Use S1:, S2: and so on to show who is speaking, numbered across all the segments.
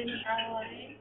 S1: ng away.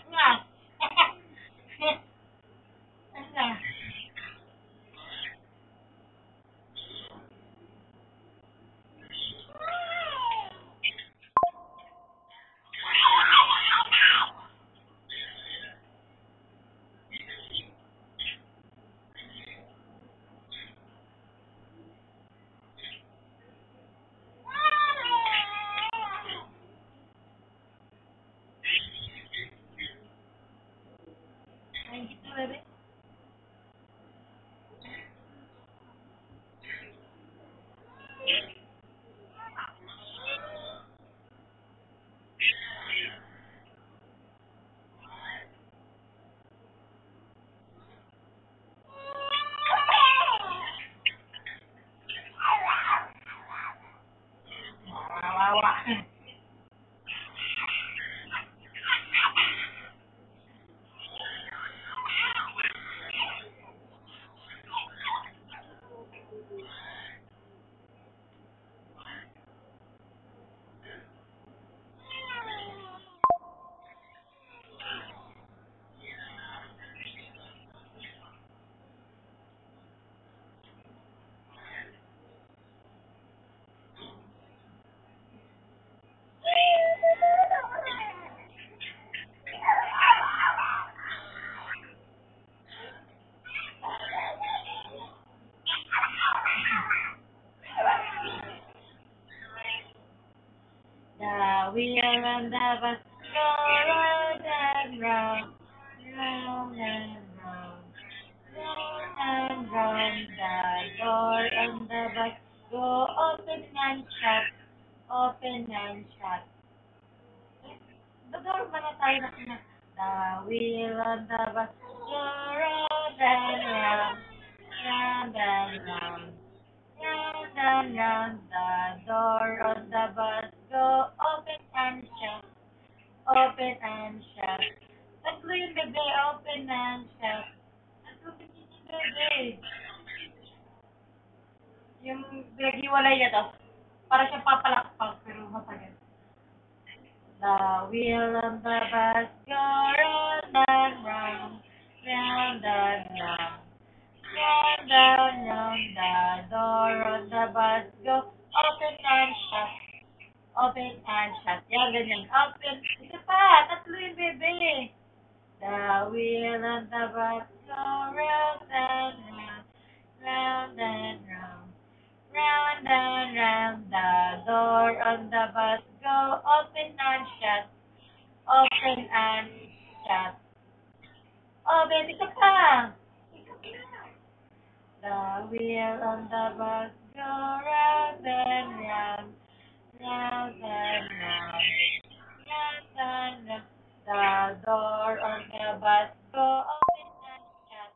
S1: Nga. Nga. Ay, gitu, bebe. Wawa. The wheel and the bus go round and round, round and round, round and round. The door on the bus go open and shut, open and shut. The door ba na tayo na The wheel on the bus go round and round, round and round. Round and round, the door on the bus go open and shut, open and shut. Tatlo yung bebe, open and shut. Tatlo yung bebe. Yung pinag-iwalay niya to. Para siyang papalakpak, pero masakit. The wheel on the bus go round and round, round and round, round and round. The door on the bus go open and shut, open and shut. Yan, ganyan. Open. Isa pa, tatlo yung bebe. The wheel on the bus go round and round, round and round, round and round. The door on the bus go open and shut, open and shut. Oh, baby ka pa. The wheel on the bus go round and round, round and round, round and round. The door on the bus go open and shut,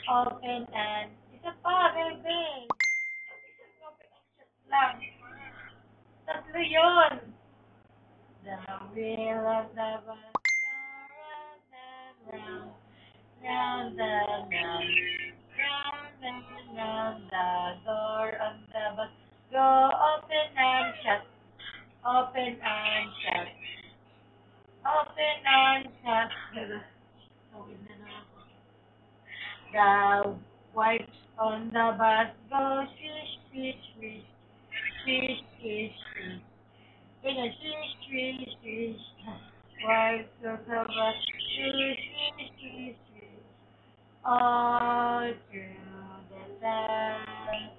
S1: open and... Isa pa, baby. Open and shut lang. Tatlo yun. The wheel of the bus go round and round, round and round, round and round. The door of the bus go open and shut, open and shut, open and shut. The wipes on the bus go swish, swish, swish, swish, swish, swish. Ganyan, swish, swish, swish. Wipes on the bus, swish, swish, swish, swish. All through the town,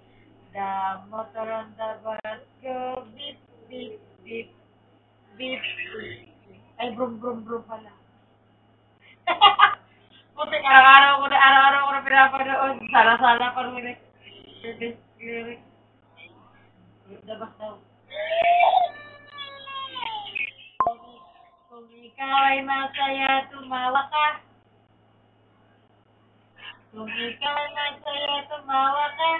S1: the motor on the bus go beep, beep, beep, beep, beep, beep. Ay, brum, brum, brum pala. Puti, araw-araw ko na pinapanood. Sala-sala pa rin. Lyric. Labas daw. Kung, kung ikaw ay masaya, tumawa ka. Kung ikaw ay masaya, tumawa ka.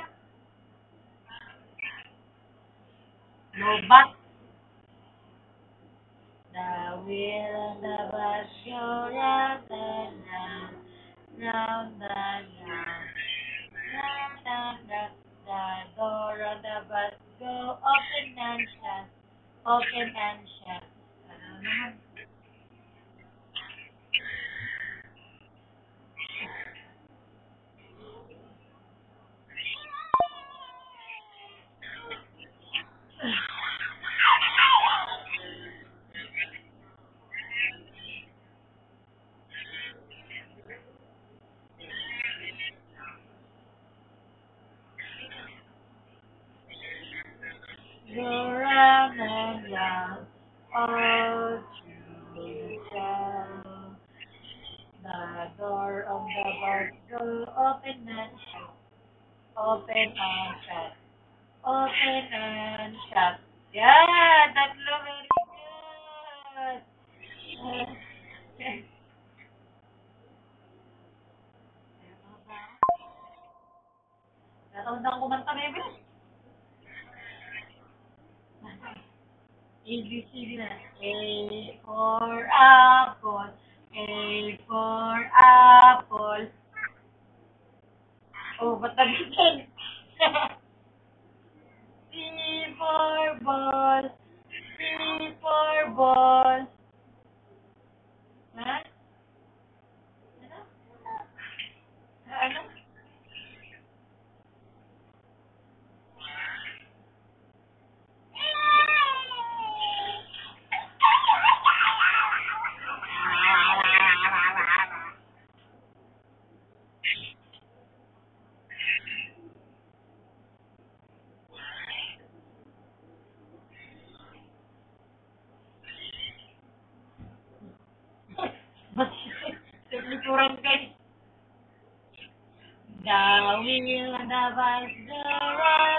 S1: Lobat. The wheel on the bus go round and round, round and round, round and round. The door on the bus go open and shut, open and shut. Ano naman? Go round and round, all through the town. The door of the bus go open and shut, open and shut, open and shut. Yeah, tatlo, very good. Natandang kumanta, baby. ABCD na. A for apple. A for apple. Oh, ba't nabitin? B for ball. C for ball. Ha? Ano? Ano? Ba't naglikuran kayo? The wheel on the bus go round